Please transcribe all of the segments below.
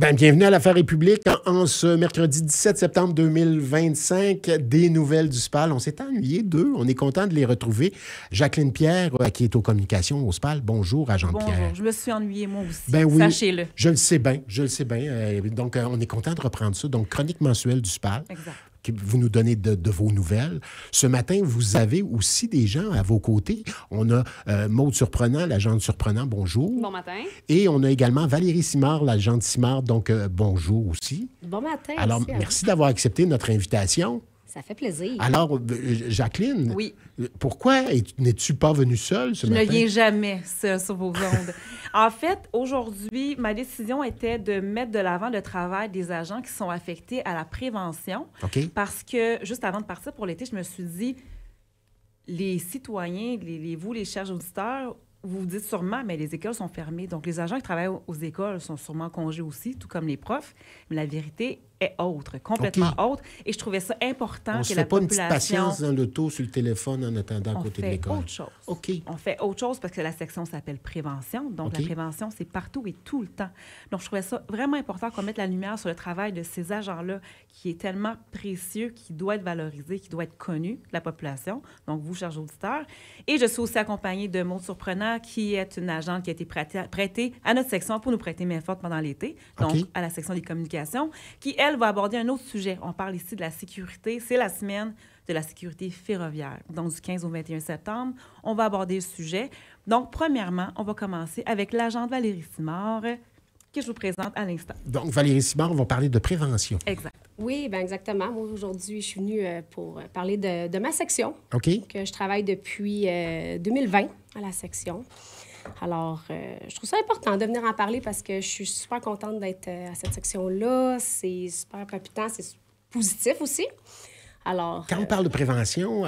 Ben, bienvenue à l'Affaire République en ce mercredi 17 septembre 2025. Des nouvelles du SPAL. On s'est ennuyés d'eux. On est content de les retrouver. Jacqueline Pierre, qui est aux communications au SPAL. Bonjour, agent Pierre. Bonjour. Je me suis ennuyée, moi aussi. Ben oui, sachez-le. Je le sais bien, je le sais bien. Donc, on est content de reprendre ça. Donc, chronique mensuelle du SPAL. Exact. Vous nous donnez de vos nouvelles. Ce matin, vous avez aussi des gens à vos côtés. On a Maude Surprenant, l'agente Surprenant, bonjour. Bon matin. Et on a également Valérie Simard, l'agente Simard, donc bonjour aussi. Bon matin. Alors, merci d'avoir accepté notre invitation. Ça fait plaisir. Alors, Jacqueline, oui. Pourquoi n'es-tu pas venue seule ce matin? Je ne viens jamais seule sur vos ondes. En fait, aujourd'hui, ma décision était de mettre de l'avant le travail des agents qui sont affectés à la prévention. OK. Parce que, juste avant de partir pour l'été, je me suis dit, les citoyens, vous, les chers auditeurs, vous vous dites sûrement, mais les écoles sont fermées. Donc, les agents qui travaillent aux écoles sont sûrement en congé aussi, tout comme les profs. Mais la vérité est autre, complètement autre. Et je trouvais ça important On que se la fait pas une population... petite patience dans l'auto, sur le téléphone, en attendant à côté de l'école. On fait autre chose. OK. On fait autre chose parce que la section s'appelle prévention. Donc, la prévention, c'est partout et tout le temps. Donc, je trouvais ça vraiment important qu'on mette la lumière sur le travail de ces agents-là qui est tellement précieux, qui doit être valorisé, qui doit être connu de la population. Donc, vous, chers auditeurs. Et je suis aussi accompagnée de Maude Surprenant, qui est une agente qui a été prêtée à notre section pour nous prêter main forte pendant l'été. Donc, à la section des communications, qui, elle, va aborder un autre sujet. On parle ici de la sécurité. C'est la semaine de la sécurité ferroviaire. Donc, du 15 au 21 septembre, on va aborder le sujet. Donc, premièrement, on va commencer avec l'agente Valérie Simard, que je vous présente à l'instant. Donc, Valérie Simard, on va parler de prévention. Exact. Oui, bien exactement. Moi, aujourd'hui, je suis venue pour parler de ma section. OK. Que je travaille depuis 2020 à la section. Alors, je trouve ça important de venir en parler parce que je suis super contente d'être à cette section-là. C'est super palpitant, c'est positif aussi. Alors, quand on parle de prévention,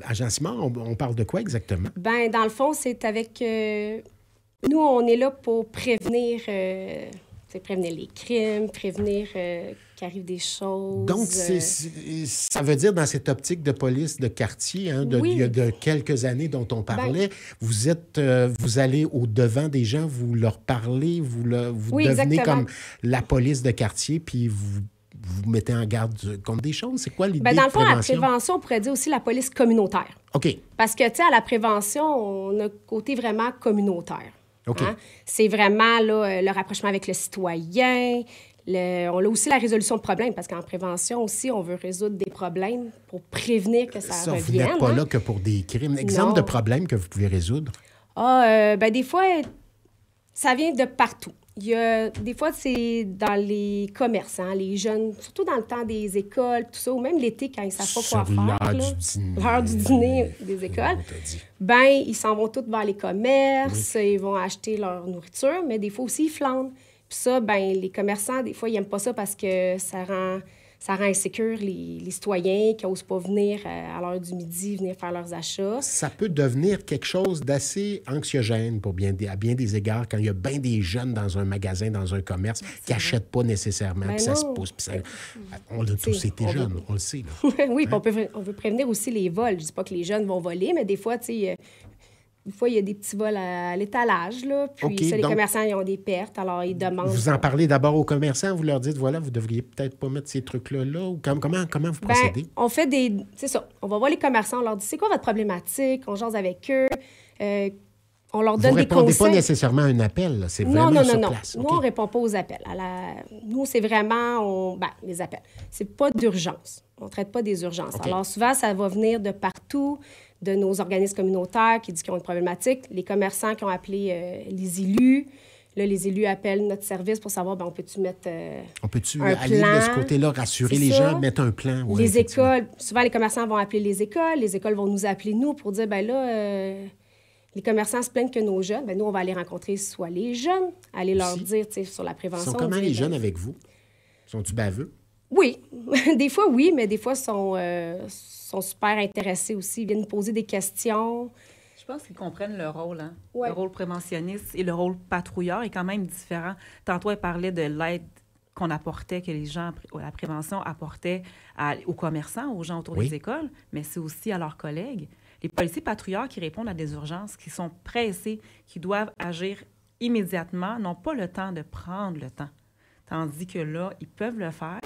agent Simard, on parle de quoi exactement? Bien, dans le fond, c'est avec... nous, on est là pour prévenir les crimes, prévenir qu'il arrive des choses. Donc, ça veut dire, dans cette optique de police de quartier, hein, oui. Il y a de quelques années dont on parlait, vous allez au-devant des gens, vous leur parlez, vous oui, devenez exactement. comme la police de quartier, puis vous mettez en garde contre des choses. C'est quoi l'idée dans le de fond, prévention? la prévention, on pourrait dire aussi la police communautaire. OK. Parce que, tu sais, à la prévention, on a un côté vraiment communautaire. OK. Hein? C'est vraiment là, le rapprochement avec le citoyen. On a aussi la résolution de problèmes, parce qu'en prévention aussi, on veut résoudre des problèmes pour prévenir que ça revienne. Vous n'êtes pas là que pour des crimes. Exemple de problèmes que vous pouvez résoudre? Des fois, ça vient de partout. Des fois, c'est dans les commerces, hein, les jeunes, surtout dans le temps des écoles, tout ça, ou même l'été, quand ils ne savent pas quoi faire. L'heure du dîner des écoles. Ils s'en vont tous vers les commerces, ils vont acheter leur nourriture, mais des fois aussi, ils flânent. Puis ça, les commerçants, des fois, ils n'aiment pas ça parce que ça rend insécure les citoyens qui n'osent pas venir à l'heure du midi, venir faire leurs achats. Ça peut devenir quelque chose d'assez anxiogène à bien des égards quand il y a bien des jeunes dans un magasin, dans un commerce, qui n'achètent pas nécessairement, puis ça se pousse. On a tous été jeunes, on le sait. Là. Oui, hein? On veut prévenir aussi les vols. Je ne dis pas que les jeunes vont voler, mais des fois, tu sais... Des fois, il y a des petits vols à l'étalage, là. Puis les commerçants, ils ont des pertes, alors ils demandent... Vous en parlez d'abord aux commerçants, vous leur dites, voilà, vous devriez peut-être pas mettre ces trucs-là, ou comment vous procédez? On fait des... C'est ça. On va voir les commerçants, on leur dit, c'est quoi votre problématique? On jase avec eux. On leur donne des conseils. Vous ne répondez pas nécessairement à un appel, là. C'est vraiment sur place. Nous, on ne répond pas aux appels. Nous, c'est vraiment... les appels. C'est pas d'urgence. On ne traite pas des urgences. Okay. Alors, souvent, ça va venir de partout, de nos organismes communautaires qui disent qu'ils ont une problématique, les commerçants qui ont appelé les élus. Là, les élus appellent notre service pour savoir, on peut-tu mettre on peut-tu un aller plan? De ce côté-là, rassurer les gens, mettre un plan? Ouais, les écoles, souvent, les commerçants vont appeler les écoles vont nous appeler, nous, pour dire, les commerçants se plaignent que nos jeunes, nous, on va aller rencontrer soit les jeunes, aller leur dire, sur la prévention. Sont comment les jeunes avec vous? Sont-ils baveux? Oui. Des fois, oui, mais des fois, sont super intéressés aussi. Ils viennent nous poser des questions. Je pense qu'ils comprennent le rôle. Hein? Ouais. Le rôle préventionniste et le rôle patrouilleur est quand même différent. Tantôt, elle parlait de l'aide qu'on apportait, que les gens à la prévention apportaient aux commerçants, aux gens autour des écoles, mais c'est aussi à leurs collègues. Les policiers patrouilleurs qui répondent à des urgences, qui sont pressés, qui doivent agir immédiatement, n'ont pas le temps de prendre le temps. Tandis que là, ils peuvent le faire.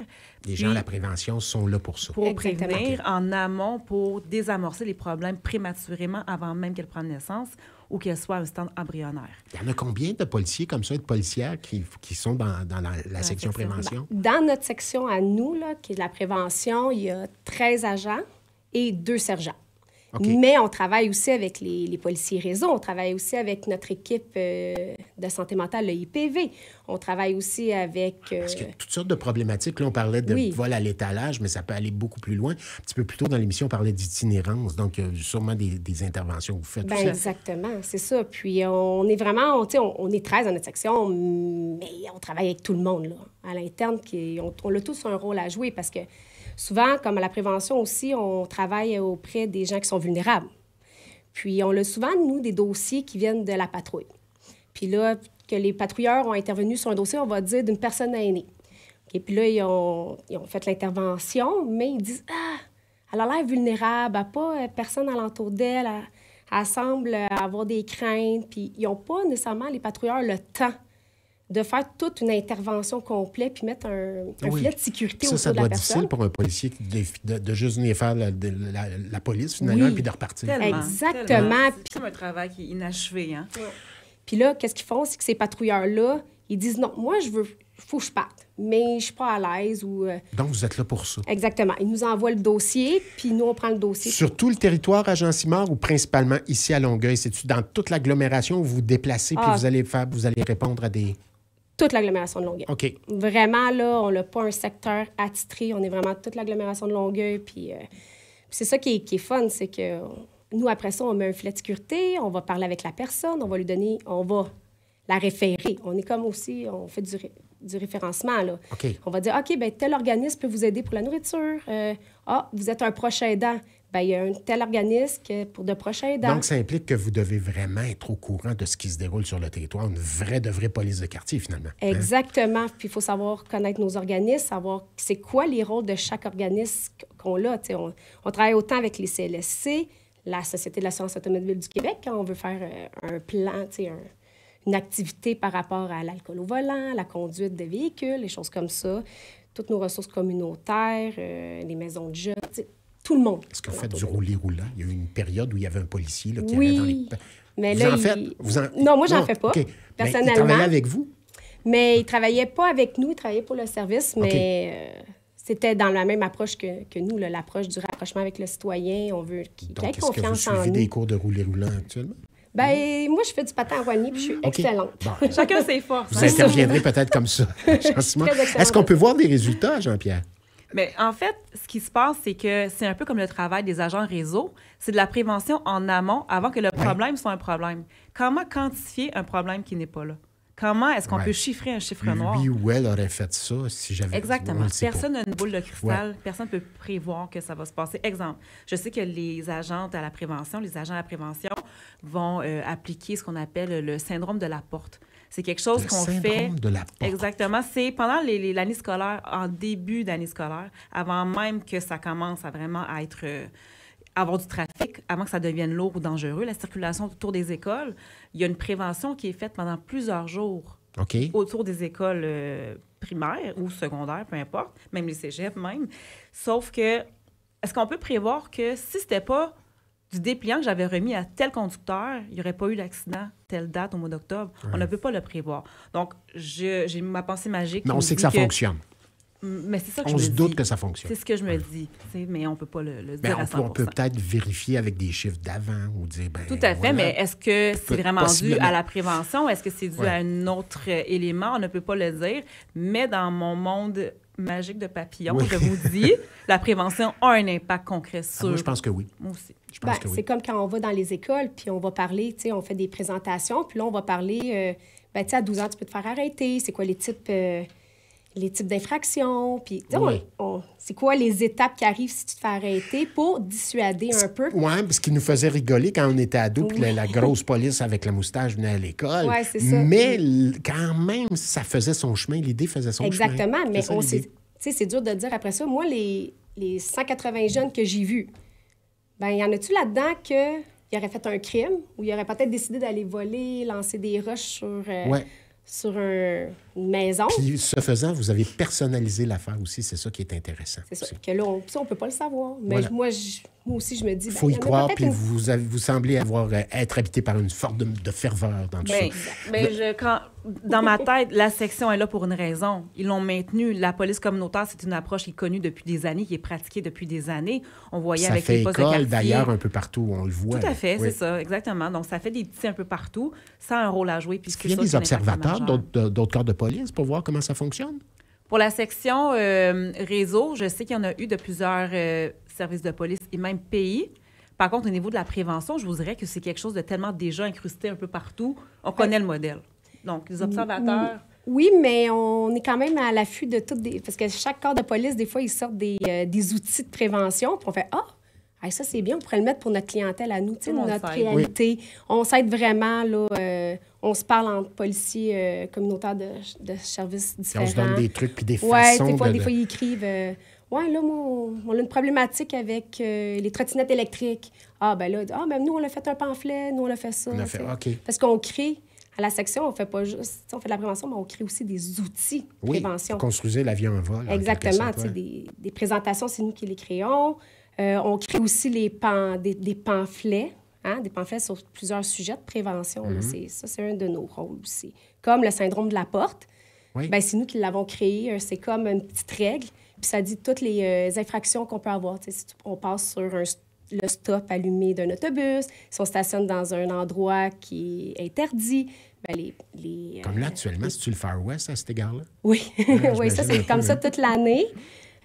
Les gens à la prévention sont là pour ça. Pour prévenir en amont, pour désamorcer les problèmes prématurément avant même qu'elles prennent naissance ou qu'elles soient à un stade embryonnaire. Il y en a combien de policiers comme ça, de policières qui sont dans la section prévention? Dans notre section à nous, là, qui est de la prévention, il y a 13 agents et 2 sergents. Okay. Mais on travaille aussi avec les policiers réseau, on travaille aussi avec notre équipe de santé mentale, le IPV. On travaille aussi avec... Parce qu'il y a toutes sortes de problématiques. Là, on parlait de vol à l'étalage, mais ça peut aller beaucoup plus loin. Un petit peu plus tôt dans l'émission, on parlait d'itinérance. Donc, il y a sûrement des interventions que vous faites. Bien, exactement, c'est ça. Puis, on est vraiment... On est 13 dans notre section, mais on travaille avec tout le monde, là, à l'interne. On a tous un rôle à jouer parce que souvent, comme à la prévention aussi, on travaille auprès des gens qui sont vulnérables. Puis, on a souvent, nous, des dossiers qui viennent de la patrouille. Puis là, que les patrouilleurs ont intervenu sur un dossier, on va dire, d'une personne aînée. Et puis là, ils ont fait l'intervention, mais ils disent « Ah, elle a l'air vulnérable, elle n'a pas personne alentour d'elle, elle semble avoir des craintes. » Puis ils n'ont pas nécessairement, les patrouilleurs, le temps de faire toute une intervention complète puis mettre un filet de sécurité autour de la personne. Ça doit être difficile pour un policier de juste venir faire la police, finalement, puis de repartir. Tellement, exactement. Tellement. C'est comme un travail qui est inachevé. Hein? Ouais. Puis là, qu'est-ce qu'ils font? C'est que ces patrouilleurs-là, ils disent non, moi, il faut que je parte, mais je suis pas à l'aise. Donc, vous êtes là pour ça. Exactement. Ils nous envoient le dossier, puis nous, on prend le dossier. Sur tout le territoire à Jean-Simard ou principalement ici à Longueuil? C'est-tu dans toute l'agglomération où vous vous déplacez puis vous allez répondre à des... Toute l'agglomération de Longueuil. OK. Vraiment, là, on n'a pas un secteur attitré. On est vraiment toute l'agglomération de Longueuil. Puis c'est ça qui est fun, c'est que nous, après ça, on met un filet de sécurité, on va parler avec la personne, on va la référer. On est comme aussi, on fait du référencement, là. Okay. On va dire, OK, bien, tel organisme peut vous aider pour la nourriture. Vous êtes un proche aidant. Bien, il y a un tel organisme pour de proches aidants. Donc, ça implique que vous devez vraiment être au courant de ce qui se déroule sur le territoire, une vraie police de quartier, finalement. Exactement. Puis, il faut savoir connaître nos organismes, savoir c'est quoi les rôles de chaque organisme qu'on a. On travaille autant avec les CLSC, la Société de l'assurance automobile du Québec, quand on veut faire un plan, une activité par rapport à l'alcool au volant, la conduite de véhicules, les choses comme ça. Toutes nos ressources communautaires, les maisons de jeunes, tout le monde. Est-ce que vous faites du rouler-roulant? Il y a eu une période où il y avait un policier là, qui allait dans les... mais vous là, en faites? Non, moi, j'en fais pas, okay. personnellement. Il travaillait avec vous? Mais il travaillait pas avec nous, il travaillait pour le service, mais c'était dans la même approche que nous, là, l'approche du rapprochement avec le citoyen. On veut qu'il ait confiance en nous. Donc, est-ce que vous suivez des cours de rouler-roulant actuellement? Bien, moi, je fais du patin à Roigny, puis je suis excellente. Bon. Chacun ses forces. Vous interviendrez peut-être comme ça. Est-ce qu'on peut voir des résultats, Jean-Pierre? Mais en fait, ce qui se passe, c'est que c'est un peu comme le travail des agents réseau. C'est de la prévention en amont avant que le problème soit un problème. Comment quantifier un problème qui n'est pas là? Comment est-ce qu'on peut chiffrer un chiffre noir? Lui ou elle aurait fait ça si j'avais... Exactement. Personne n'a une boule de cristal. Personne ne peut prévoir que ça va se passer. Exemple, je sais que les agentes à la prévention, les agents à la prévention vont appliquer ce qu'on appelle le syndrome de la porte. C'est quelque chose qu'on fait... Le syndrome de la porte. Exactement. C'est pendant l'année scolaire, en début d'année scolaire, avant même que ça commence à vraiment être... avoir du trafic, avant que ça devienne lourd ou dangereux, la circulation autour des écoles, il y a une prévention qui est faite pendant plusieurs jours autour des écoles primaires ou secondaires, peu importe, même les cégeps même. Sauf que, est-ce qu'on peut prévoir que si c'était pas du dépliant que j'avais remis à tel conducteur, il n'y aurait pas eu d'accident telle date au mois d'octobre? On ne peut pas le prévoir. Donc, j'ai ma pensée magique. Mais on sait que ça fonctionne. Mais c'est ça que je me dis. On se doute dis. que ça fonctionne. C'est ce que je me dis. Mais on ne peut pas le dire à 100%. On peut peut-être vérifier avec des chiffres d'avant ou dire... Tout à fait, mais est-ce que c'est vraiment dû à la prévention? Est-ce que c'est dû à un autre élément? On ne peut pas le dire. Mais dans mon monde magique de papillon, je vous dis, la prévention a un impact concret sur... Moi, je pense que oui. Moi aussi. Je pense que oui. C'est comme quand on va dans les écoles, puis on va parler, on fait des présentations, puis là, on va parler, à 12 ans, tu peux te faire arrêter. C'est quoi les types d'infractions, puis c'est quoi les étapes qui arrivent si tu te fais arrêter pour dissuader un peu. Oui, parce qu'il nous faisait rigoler quand on était ados, puis la grosse police avec la moustache venait à l'école. Oui, c'est ça. Mais quand même, ça faisait son chemin, l'idée faisait son chemin. Exactement, mais c'est dur de dire après ça. Moi, les 180 jeunes que j'ai vus, bien, y en a-tu là-dedans qui auraient fait un crime ou ils auraient peut-être décidé d'aller voler, lancer des roches sur une maison. Puis, ce faisant, vous avez personnalisé l'affaire aussi. C'est ça qui est intéressant. C'est ça. Que là, on ne peut pas le savoir. Mais voilà. moi aussi, je me dis... Il faut y croire, puis vous semblez être habité par une forme de ferveur dans tout ça. Mais dans ma tête, la section est là pour une raison. Ils l'ont maintenue. La police communautaire, c'est une approche qui est connue depuis des années, qui est pratiquée depuis des années. On voyait avec les postes de quartier. Ça fait école, d'ailleurs, un peu partout, on le voit. Tout à fait, c'est ça, exactement. Donc, ça fait des petits un peu partout. Ça a un rôle à jouer. Est-ce qu'il y a des observateurs d'autres corps de police pour voir comment ça fonctionne? Pour la section réseau, je sais qu'il y en a eu de plusieurs services de police et même pays. Par contre, au niveau de la prévention, je vous dirais que c'est quelque chose de tellement déjà incrusté un peu partout. On connaît le modèle. Donc, les observateurs... Oui, mais on est quand même à l'affût de toutes des... Parce que chaque corps de police, des fois, ils sortent des outils de prévention. Puis on fait « Ah, ça, c'est bien, on pourrait le mettre pour notre clientèle à nous, notre réalité. Oui. » On s'aide vraiment, là... on se parle entre policiers communautaires de services différents. On se donne des trucs puis des façons des fois, ils écrivent... Ouais, là, moi, on a une problématique avec les trottinettes électriques. Ah, ben là, nous, on a fait un pamphlet, nous, on a fait ça. OK. Parce qu'on crée... À la section, on fait pas juste... On fait de la prévention, mais on crée aussi des outils de prévention. Oui, construisez l'avion en vol. Exactement. Des présentations, c'est nous qui les créons. On crée aussi des pamphlets, des pamphlets sur plusieurs sujets de prévention. Mm-hmm. C'est un de nos rôles aussi. Comme le syndrome de la porte, c'est nous qui l'avons créé. C'est comme une petite règle, puis ça dit toutes les infractions qu'on peut avoir. Si on passe sur le stop allumé d'un autobus, si on stationne dans un endroit qui est interdit, comme là, actuellement, c'est-tu le Far West à cet égard-là? Oui, oui, ça, c'est comme ça toute l'année.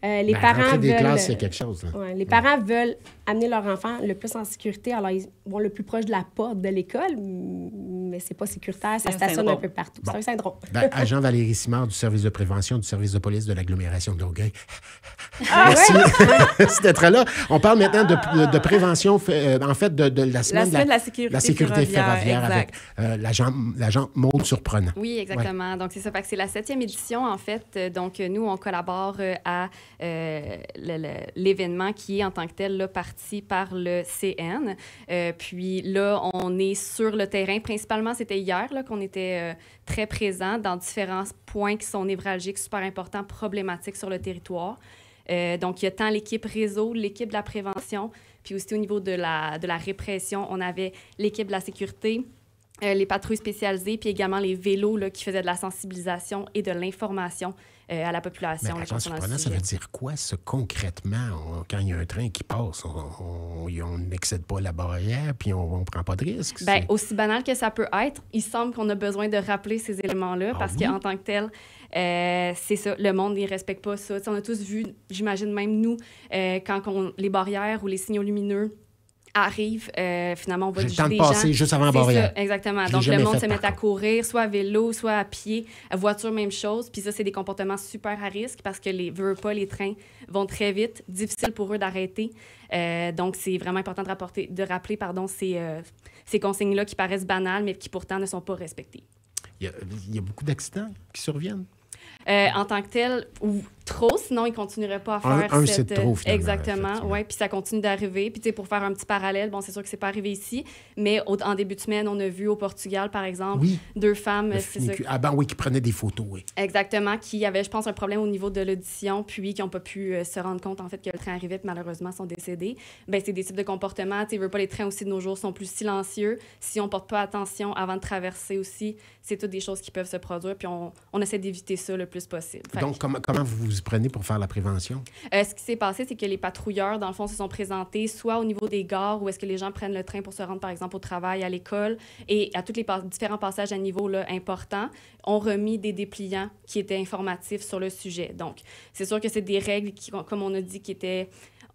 Les parents veulent... des classes, c'est quelque chose. Les parents veulent amener leur enfant le plus en sécurité. Alors, ils vont le plus proche de la porte de l'école, mais c'est pas sécuritaire. Ça stationne un peu partout. C'est un syndrome. Agent Valérie Simard du service de prévention du service de police de l'agglomération de Longueuil. Merci. Merci d'être là. On parle maintenant de prévention, en fait, de la semaine de la sécurité ferroviaire avec l'agent Maude Surprenant. Oui, exactement. Donc, c'est ça. C'est la 7e édition, en fait. Donc, nous, on collabore à l'événement qui est en tant que tel là, parti par le CN. Puis là, on est sur le terrain. Principalement, c'était hier là, qu'on était très présents dans différents points qui sont névralgiques, super importants, problématiques sur le territoire. Donc, il y a tant l'équipe réseau, l'équipe de la prévention, puis aussi au niveau de la répression, on avait l'équipe de la sécurité, les patrouilles spécialisées, puis également les vélos là, qui faisaient de la sensibilisation et de l'information à la population. Mais agent Surprenant, ça veut dire quoi, ça, concrètement? Quand il y a un train qui passe, on n'excède pas la barrière, puis on ne prend pas de risque? Bien, aussi banal que ça peut être, il semble qu'on a besoin de rappeler ces éléments-là, parce qu'en tant que tel, c'est ça, le monde ne respecte pas ça. T'sais, on a tous vu, j'imagine même nous, quand les barrières ou les signaux lumineux arrive, finalement, on va juger des gens. J'ai le temps de passer juste avant la barrière. Ça, exactement. Donc, le monde se met à courir, soit à vélo, soit à pied, à voiture, même chose. Puis ça, c'est des comportements super à risque parce que les trains vont très vite, difficile pour eux d'arrêter. Donc, c'est vraiment important de rappeler ces consignes-là qui paraissent banales, mais qui pourtant ne sont pas respectées. Il y a beaucoup d'accidents qui surviennent? En tant que tel, ou trop, sinon ils ne continueraient pas à faire c'est trop, finalement. Exactement, oui, puis ça continue d'arriver. Puis, tu sais, pour faire un petit parallèle, bon, c'est sûr que c'est pas arrivé ici, mais en début de semaine, on a vu au Portugal, par exemple, deux femmes... qui prenaient des photos, oui. Exactement, qui avaient, je pense, un problème au niveau de l'audition, puis qui n'ont pas pu se rendre compte, en fait, que le train arrivait, puis malheureusement, sont décédés. Bien, c'est des types de comportements. Tu sais, les trains aussi de nos jours sont plus silencieux. Si on ne porte pas attention avant de traverser aussi, c'est toutes des choses qui peuvent se produire, puis on essaie d'éviter ça le plus possible. Donc, comment vous vous prenez pour faire la prévention? Ce qui s'est passé, c'est que les patrouilleurs, dans le fond, se sont présentés soit au niveau des gares où est-ce que les gens prennent le train pour se rendre, par exemple, au travail, à l'école, et à tous les différents passages à niveau là, importants, ont remis des dépliants qui étaient informatifs sur le sujet. Donc, c'est sûr que c'est des règles qui, comme on a dit, qui étaient...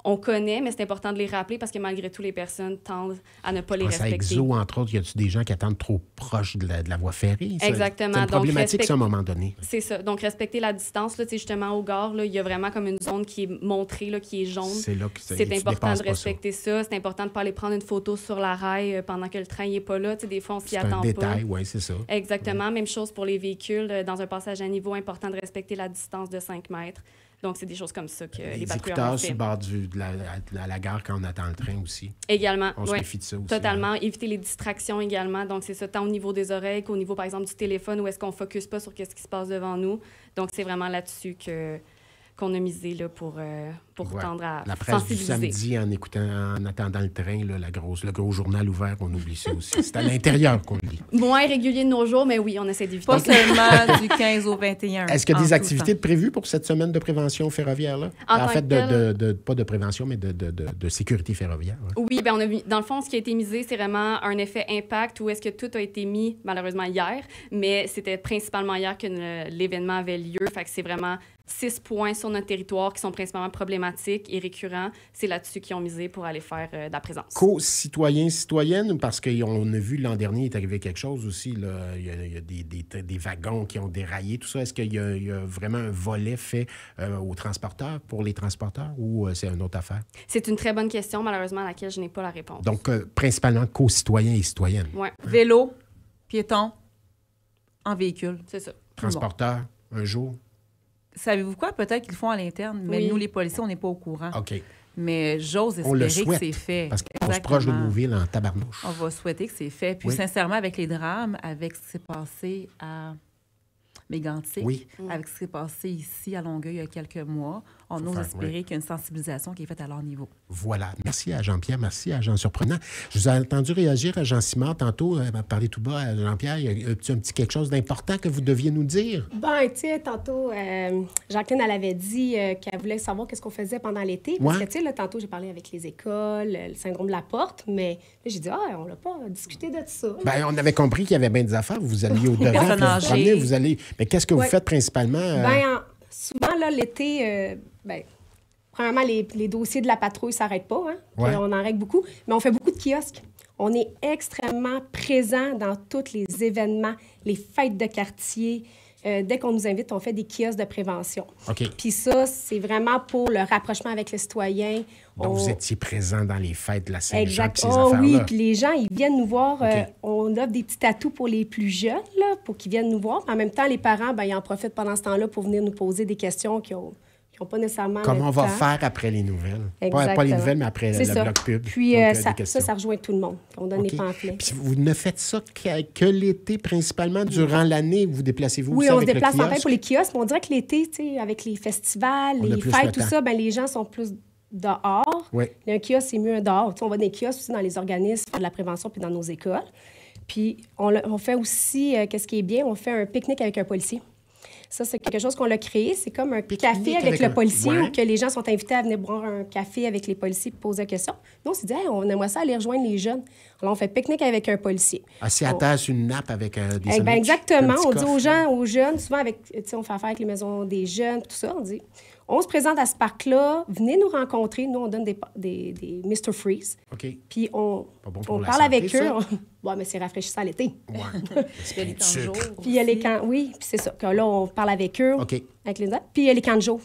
On connaît, mais c'est important de les rappeler parce que malgré tout, les personnes tendent à ne pas les respecter. À Exo, entre autres, y a-t-il des gens qui attendent trop proche de la voie ferrée? Exactement. C'est une problématique, ça, à un moment donné. C'est ça. Donc, respecter la distance, là, justement, aux gares, il y a vraiment comme une zone qui est montrée, là, qui est jaune. C'est là que c'est important de respecter ça. C'est important de ne pas aller prendre une photo sur la rail pendant que le train n'est pas là. Des fois, on s'y attend pas. C'est un détail, oui, c'est ça. Exactement. Même chose pour les véhicules. Dans un passage à niveau, important de respecter la distance de 5 mètres. Donc, c'est des choses comme ça que les écouteurs patrouilleurs sur le bord de la gare quand on attend le train aussi. Également, on se méfie de ça aussi. Totalement. Hein? Éviter les distractions également. Donc, c'est ça, tant au niveau des oreilles qu'au niveau, par exemple, du téléphone, où est-ce qu'on ne focus pas sur ce qui se passe devant nous. Donc, c'est vraiment là-dessus qu'on a misé là, pour tendre à la presse sensibiliser. Du samedi, en attendant le train, là, le gros journal ouvert, on oublie ça aussi. C'est à l'intérieur qu'on le lit. Moins régulier de nos jours, mais oui, on essaie d'éviter. Pas seulement du 15 au 21. Est-ce qu'il y a des activités prévues pour cette semaine de prévention ferroviaire-là? En fait, pas de prévention, mais de sécurité ferroviaire. Ouais. Oui, bien, dans le fond, ce qui a été misé, c'est vraiment un effet impact où est-ce que tout a été mis, malheureusement, hier, mais c'était principalement hier que l'événement avait lieu. Fait que c'est vraiment 6 points sur notre territoire qui sont principalement problématiques et récurrents. C'est là-dessus qu'ils ont misé pour aller faire de la présence. Co-citoyens, citoyennes, parce qu'on a vu l'an dernier, il est arrivé quelque chose aussi. Là. Il y a des wagons qui ont déraillé, tout ça. Est-ce qu'il y a vraiment un volet fait aux transporteurs, pour les transporteurs, ou c'est une autre affaire? C'est une très bonne question, malheureusement, à laquelle je n'ai pas la réponse. Donc, principalement co-citoyens et citoyennes. Oui. Vélo, piéton, en véhicule. C'est ça. Transporteurs, un jour. Savez-vous quoi? Peut-être qu'ils le font à l'interne, mais oui. Nous, les policiers, on n'est pas au courant. OK. Mais j'ose espérer que c'est fait. Parce qu'on se proche de nos villes en tabarnouche. On va souhaiter que c'est fait. Puis sincèrement, avec les drames, avec ce qui s'est passé à Mégantic, avec ce qui s'est passé ici à Longueuil il y a quelques mois, on ose espérer qu'il y a une sensibilisation qui est faite à leur niveau. Voilà. Merci à Jean-Pierre, merci à Jean Surprenant. Je vous ai entendu réagir à Jean Simard tantôt, parler tout bas à Jean-Pierre. Il y a un petit quelque chose d'important que vous deviez nous dire? Ben, tu sais, tantôt, Jacqueline, elle avait dit qu'elle voulait savoir qu'est-ce qu'on faisait pendant l'été. Parce que, tu sais, là, tantôt, j'ai parlé avec les écoles, le syndrome de la porte, mais là, j'ai dit, on l'a pas discuté de ça. Bien, on avait compris qu'il y avait bien des affaires. Vous alliez au-devant, vous allez... Mais qu'est-ce que vous faites principalement? Souvent, là, l'été, premièrement, les dossiers de la patrouille ne s'arrêtent pas. Hein? On en règle beaucoup. Mais on fait beaucoup de kiosques. On est extrêmement présent dans tous les événements, les fêtes de quartier. Dès qu'on nous invite, on fait des kiosques de prévention. OK. Puis ça, c'est vraiment pour le rapprochement avec les citoyens. Donc, vous étiez présent dans les fêtes de la Saint-Jean, exact. ces affaires-là. Oui, puis les gens, ils viennent nous voir. On offre des petits atouts pour les plus jeunes, là, pour qu'ils viennent nous voir. En même temps, les parents, ils en profitent pendant ce temps-là pour venir nous poser des questions qui n'ont pas nécessairement Comment on va faire après les nouvelles? Pas les nouvelles, mais après le bloc pub. Puis ça rejoint tout le monde. On donne les pamphlets. Puis vous ne faites ça que l'été, principalement? Durant l'année, vous déplacez-vous aussi avec le kiosque? Oui, on se déplace en fait pour les kiosques, mais on dirait que l'été, avec les festivals, les fêtes, tout ça, les gens sont plus dehors. Oui. Un kiosque, c'est mieux dehors. On va dans les kiosques aussi dans les organismes, faire de la prévention, puis dans nos écoles. Puis on fait aussi, qu'est-ce qui est bien, on fait un pique-nique avec un policier. Ça, c'est quelque chose qu'on a créé. C'est comme un café avec le policier où que les gens sont invités à venir boire un café avec les policiers et poser des questions. Nous, on s'est dit, on aimerait ça aller rejoindre les jeunes. Alors, on fait pique-nique avec un policier. Assis à terre sur une nappe avec des sandwichs. Exactement. On dit aux jeunes, souvent, on fait affaire avec les maisons des jeunes, tout ça, on dit... On se présente à ce parc-là, venez nous rencontrer. Nous, on donne des Mr. Freeze. OK. Puis on parle santé, avec eux. Oui, mais c'est rafraîchissant l'été. Oui. Il y a les camps de jour. Puis il y a les camps... Oui, puis c'est ça. Que là, on parle avec eux. OK. Avec les autres. Puis il y a les camps de jour.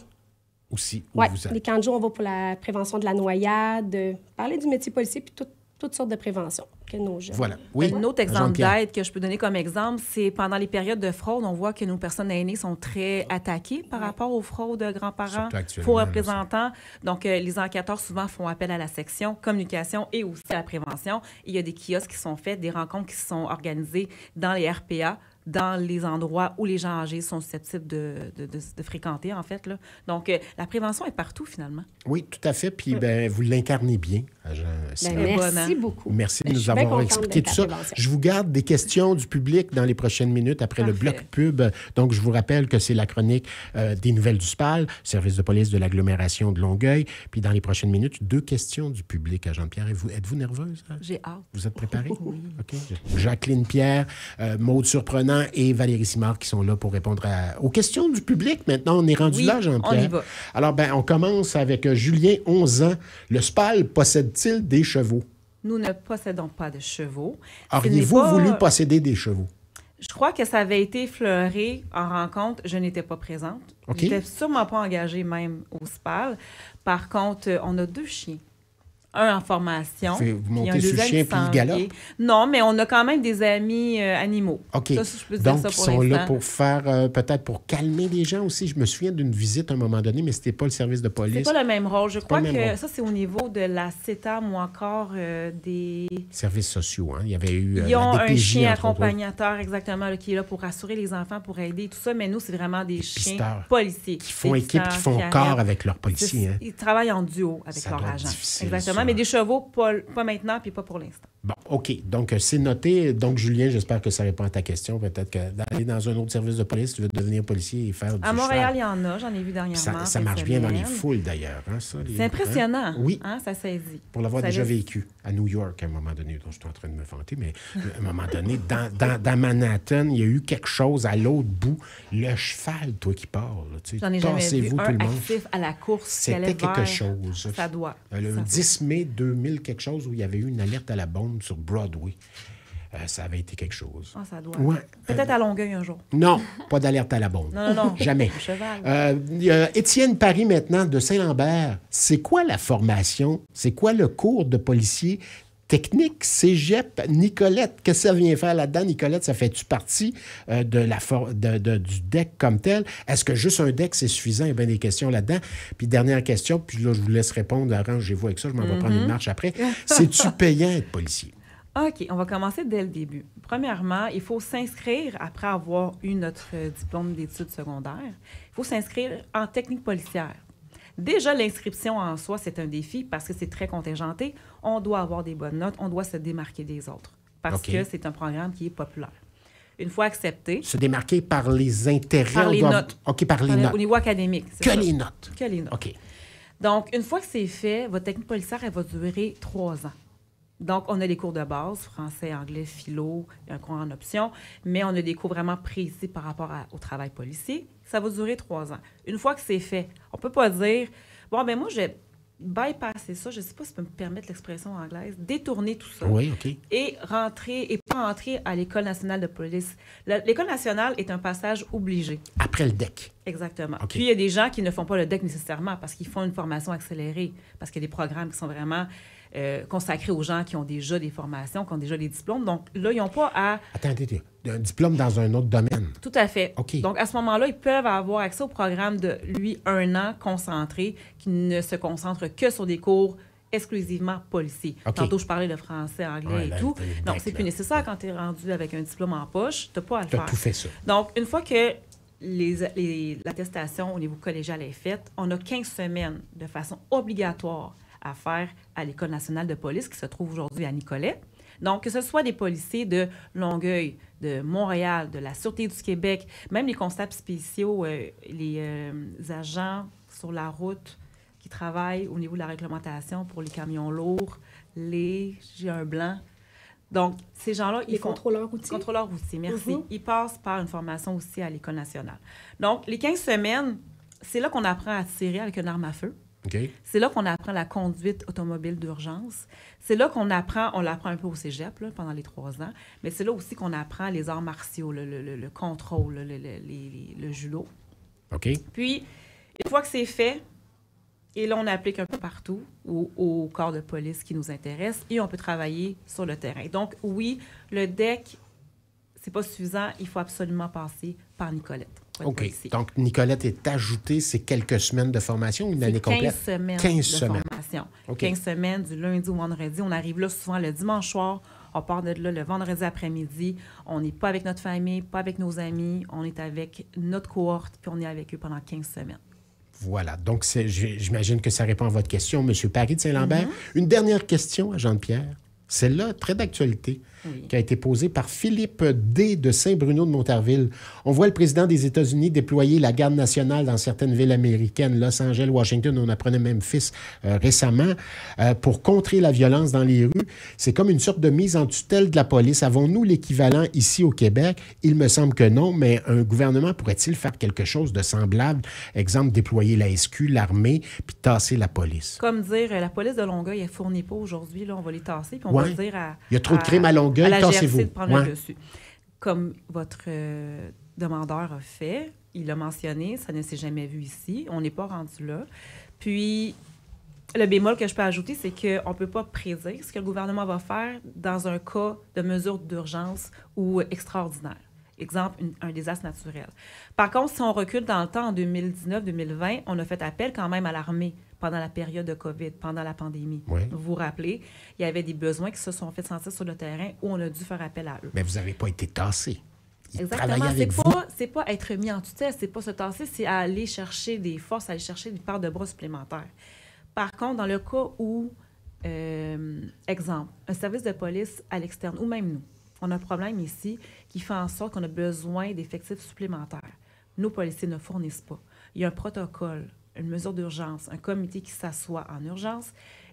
Aussi. Oui, les camps de jour, on va pour la prévention de la noyade, parler du métier policier, puis toutes sortes de prévention que nos jeunes. Voilà. Oui. Un autre exemple d'aide que je peux donner comme exemple, c'est pendant les périodes de fraude, on voit que nos personnes aînées sont très attaquées par rapport aux fraudes de grands-parents, faux représentants. Donc, les enquêteurs souvent font appel à la section communication et aussi à la prévention. Et il y a des kiosques qui sont faits, des rencontres qui sont organisées dans les RPA, dans les endroits où les gens âgés sont susceptibles de fréquenter, en fait. Là. Donc, la prévention est partout, finalement. Oui, tout à fait. Puis, vous l'incarnez bien, agent Simard. Merci beaucoup. Merci de nous avoir expliqué tout ça. Je vous garde des questions du public dans les prochaines minutes après le bloc pub. Donc, je vous rappelle que c'est la chronique des nouvelles du SPAL, service de police de l'agglomération de Longueuil. Puis, dans les prochaines minutes, 2 questions du public, agent Pierre. Êtes-vous nerveuse? Hein? J'ai hâte. Vous êtes préparée? Oui. OK. Jacqueline Pierre, Maude Surprenant et Valérie Simard qui sont là pour répondre aux questions du public. Maintenant, on est rendu là, Jean-Pierre. On y va. Alors, on commence avec Julien, 11 ans. Le SPAL possède-t-il des chevaux? Nous ne possédons pas de chevaux. Auriez-vous voulu posséder des chevaux? Je crois que ça avait été effleuré en rencontre. Je n'étais pas présente. Okay. Je n'étais sûrement pas engagée même au SPAL. Par contre, on a 2 chiens. Un en formation. Vous montez sur le chien puis il galope? Non, mais on a quand même des amis animaux. OK. Ça, je peux dire donc, ça ils pour sont l'instant. là pour faire, peut-être pour calmer les gens aussi. Je me souviens d'une visite à un moment donné, mais c'était pas le service de police. C'est pas le même rôle. Je crois que rôle. ça, c'est au niveau de la CETAM ou encore des... Services sociaux, hein? Il y avait eu Ils ont la DPJ, un chien entre autres. accompagnateur, exactement, là, qui est là pour rassurer les enfants, pour aider, tout ça. Mais nous, c'est vraiment des chiens pisteurs. policiers. Qui font Des équipe, qui pisteurs, font corps arrêtent. avec leurs policiers. Hein? Ils travaillent en duo avec Ça leur doit être agent. difficile, Exactement. ça. Mais des chevaux, pas maintenant, puis pas pour l'instant. Bon, OK. Donc, c'est noté. Donc, Julien, j'espère que ça répond à ta question. Peut-être que d'aller dans un autre service de police, tu veux devenir policier et faire du À Montréal, cheval. il y en a. J'en ai vu dernièrement. Ça marche bien dans les foules, d'ailleurs. Hein, ça, C'est impressionnant. Hein? Oui. Hein, ça saisit. Pour l'avoir Ça déjà laisse- vécu à New York à un moment donné, dont je suis en train de me vanter, mais à un moment donné, dans Manhattan, il y a eu quelque chose à l'autre bout. Le cheval, toi qui parles. Tu sais, J'en ai jamais vu tassez-vous tout un le monde. actif à la course. qui C'était allait quelque vers- chose. Ça doit. Le Ça 10 mai 2000, quelque chose où il y avait eu une alerte à la bombe sur Broadway. Ça avait été quelque chose. Ah, ça doit. Ouais. Peut-être à Longueuil un jour. Non, pas d'alerte à la bombe. Non. Jamais. Le cheval. Il y a Étienne Paris maintenant de Saint-Lambert. C'est quoi la formation? C'est quoi le cours de policier technique cégep Nicolette? Qu'est-ce que ça vient faire là-dedans, Nicolette? Ça fait-tu partie du DEC comme tel? Est-ce que juste un DEC, c'est suffisant? Il y a bien des questions là-dedans. Puis dernière question, puis là, je vous laisse répondre. Arrangez-vous avec ça. Je m'en vais prendre une marche après. C'est-tu payant être policier? OK, on va commencer dès le début. Premièrement, il faut s'inscrire, après avoir eu notre diplôme d'études secondaires, il faut s'inscrire en technique policière. Déjà, l'inscription en soi, c'est un défi parce que c'est très contingenté. On doit avoir des bonnes notes, on doit se démarquer des autres parce OK. que c'est un programme qui est populaire. Une fois accepté, Se démarquer par les intérêts? Par les notes. OK, par les au notes. niveau académique. c'est Que ça. les notes. Que les notes. OK. Donc, une fois que c'est fait, votre technique policière, elle va durer 3 ans. Donc, on a des cours de base, français, anglais, philo, il y a un cours en option, mais on a des cours vraiment précis par rapport au travail policier. Ça va durer 3 ans. Une fois que c'est fait, on ne peut pas dire, bon, ben moi, j'ai bypassé ça, je ne sais pas si je peux me permettre l'expression anglaise, détourner tout ça. Oui, OK. Et pas rentrer à l'École nationale de police. L'École nationale est un passage obligé. Après le DEC. Exactement. OK. Puis, il y a des gens qui ne font pas le DEC nécessairement parce qu'ils font une formation accélérée, parce qu'il y a des programmes qui sont vraiment consacrés aux gens qui ont déjà des formations, qui ont déjà des diplômes. Donc, là, ils n'ont pas à... Attendez, un diplôme dans un autre domaine. Tout à fait. OK. Donc, à ce moment-là, ils peuvent avoir accès au programme de, 1 an concentré, qui ne se concentre que sur des cours exclusivement policiers. OK. Tantôt, je parlais de français, anglais Ouais, et là, tout. t'as le Non, DEC, c'est plus là. nécessaire quand tu es rendu avec un diplôme en poche. Tu n'as pas à le Tu as faire. tout fait ça. Donc, une fois que l'attestation au niveau collégial est faite, on a 15 semaines de façon obligatoire à faire à l'École nationale de police qui se trouve aujourd'hui à Nicolet. Donc, que ce soit des policiers de Longueuil, de Montréal, de la Sûreté du Québec, même les constables spéciaux, les agents sur la route qui travaillent au niveau de la réglementation pour les camions lourds, j'ai un blanc. Donc, ces gens-là, Les contrôleurs routiers. Contrôleurs routiers, merci. Mhm. Ils passent par une formation aussi à l'École nationale. Donc, les 15 semaines, c'est là qu'on apprend à tirer avec une arme à feu. OK? C'est là qu'on apprend la conduite automobile d'urgence. C'est là qu'on apprend, on l'apprend un peu au cégep là, pendant les 3 ans, mais c'est là aussi qu'on apprend les arts martiaux, le contrôle, le judo. OK? Puis, une fois que c'est fait, et là, on applique un peu partout au corps de police qui nous intéresse et on peut travailler sur le terrain. Donc, oui, le DEC, c'est pas suffisant. Il faut absolument passer par Nicolette. pour être OK. policier. Donc, Nicolette est ajoutée, c'est quelques semaines de formation ou une C'est année 15 complète? semaines 15 de semaines. formation. OK. 15 semaines du lundi au vendredi. On arrive là souvent le dimanche soir. On part de là le vendredi après-midi. On n'est pas avec notre famille, pas avec nos amis. On est avec notre cohorte, puis on est avec eux pendant 15 semaines. Voilà. Donc, j'imagine que ça répond à votre question, M. Paris de Saint-Lambert. Une dernière question à Jean-Pierre. Celle-là, très d'actualité, Oui. qui a été posée par Philippe D. de Saint-Bruno de Montarville. On voit le président des États-Unis déployer la garde nationale dans certaines villes américaines, Los Angeles, Washington, on apprenait Memphis récemment, pour contrer la violence dans les rues. C'est comme une sorte de mise en tutelle de la police. Avons-nous l'équivalent ici au Québec? Il me semble que non, mais un gouvernement pourrait-il faire quelque chose de semblable? Exemple, déployer la SQ, l'armée, puis tasser la police. Comme dire, la police de Longueuil, elle ne fournit pas aujourd'hui. Là, on va les tasser, puis on Ouais. va dire à... Il y a trop de crimes à Longueuil, à la GRC tassez-vous. de prendre Ouais. le dessus. Comme votre demandeur a fait, il l'a mentionné, ça ne s'est jamais vu ici. On n'est pas rendu là. Puis, Le bémol que je peux ajouter, c'est qu'on ne peut pas prédire ce que le gouvernement va faire dans un cas de mesure d'urgence ou extraordinaire. Exemple, un désastre naturel. Par contre, si on recule dans le temps, en 2019-2020, on a fait appel quand même à l'armée pendant la période de COVID, pendant la pandémie. Oui. Vous vous rappelez, il y avait des besoins qui se sont fait sentir sur le terrain où on a dû faire appel à eux. Mais vous n'avez pas été tassé. Exactement. C'est pas être mis en tutelle, c'est pas se tasser, c'est aller chercher des forces, aller chercher des paires de bras supplémentaires. Par contre, dans le cas où, exemple, un service de police à l'externe, ou même nous, on a un problème ici qui fait en sorte qu'on a besoin d'effectifs supplémentaires. Nos policiers ne fournissent pas. Il y a un protocole, une mesure d'urgence, un comité qui s'assoit en urgence,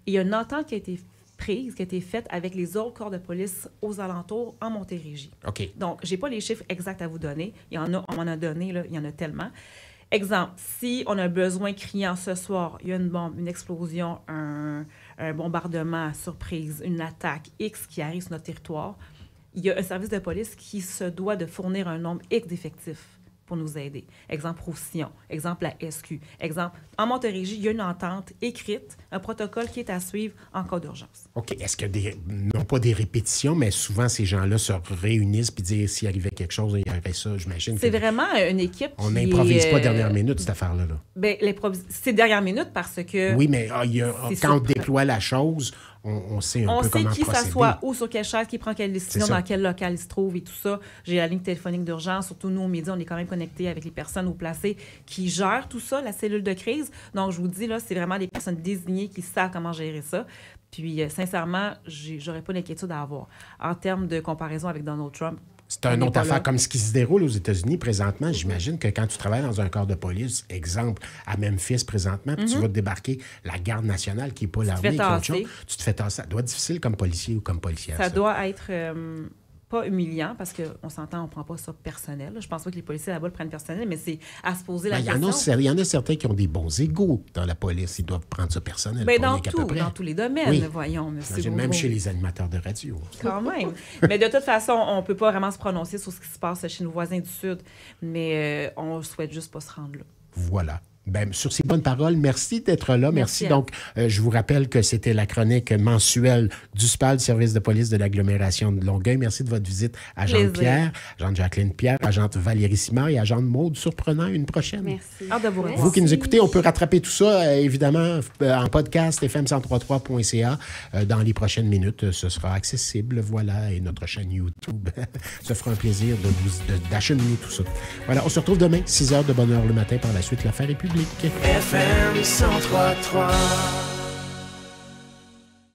et il y a une entente qui a été prise, qui a été faite avec les autres corps de police aux alentours en Montérégie. OK. Donc, je n'ai pas les chiffres exacts à vous donner. Il y en a, on m'en a donné, là, il y en a tellement. Exemple, si on a un besoin criant ce soir, il y a une bombe, une explosion, un bombardement surprise, une attaque X qui arrive sur notre territoire, il y a un service de police qui se doit de fournir un nombre X d'effectifs pour nous aider. Exemple, Roussillon. Exemple, la SQ. Exemple, en Montérégie, il y a une entente écrite, un protocole qui est à suivre en cas d'urgence. OK. Est-ce que non pas des répétitions, mais souvent ces gens-là se réunissent puis disent s'il arrivait quelque chose, il y aurait ça, j'imagine. C'est vraiment une équipe on n'improvise pas dernière minute, cette affaire-là. Là. Bien, c'est dernière minute parce que... Oui, mais quand on déploie la chose, on sait un peu comment procéder. On sait qui s'assoit où, sur quelle chaise, qui prend quelle décision, dans quel local il se trouve et tout ça. J'ai la ligne téléphonique d'urgence. Surtout, nous, aux médias, on est quand même connectés avec les personnes au placé qui gèrent tout ça, la cellule de crise. Donc, je vous dis, là, c'est vraiment des personnes désignées qui savent comment gérer ça. Puis, sincèrement, j'aurais pas d'inquiétude à avoir. En termes de comparaison avec Donald Trump, c'est une autre affaire comme ce qui se déroule aux États-Unis présentement. J'imagine que quand tu travailles dans un corps de police, exemple, à Memphis présentement, puis tu vas te débarquer la garde nationale qui n'est pas l'armée, qui est autre chose, tu te fais tasser. Ça doit être difficile comme policier ou comme policière. Ça doit être pas humiliant parce qu'on s'entend, on ne prend pas ça personnel. Je pense pas que les policiers là-bas le prennent personnel, mais c'est à se poser la question. Il y en a certains qui ont des bons égos dans la police. Ils doivent prendre ça personnel. Bien, dans tous les domaines, voyons, monsieur. Même chez les animateurs de radio. Quand même. Mais de toute façon, on ne peut pas vraiment se prononcer sur ce qui se passe chez nos voisins du Sud, mais on ne souhaite juste pas se rendre là. Voilà. Bien, sur ces bonnes paroles, merci d'être là. Merci. Donc, je vous rappelle que c'était la chronique mensuelle du SPAL, Service de police de l'agglomération de Longueuil. Merci de votre visite, agente Pierre, agente Jacqueline Pierre, agente Valérie Simard et agente Maude Surprenant. Une prochaine. Merci. Hâte de vous revoir. Vous qui nous écoutez, on peut rattraper tout ça, évidemment, en podcast, fm1033.ca. Dans les prochaines minutes, ce sera accessible. Voilà, et notre chaîne YouTube. Ça fera un plaisir d'acheminer tout ça. Voilà, on se retrouve demain, 6 h de bonne heure le matin. Par la suite, l'affaire est publique. FM 1033.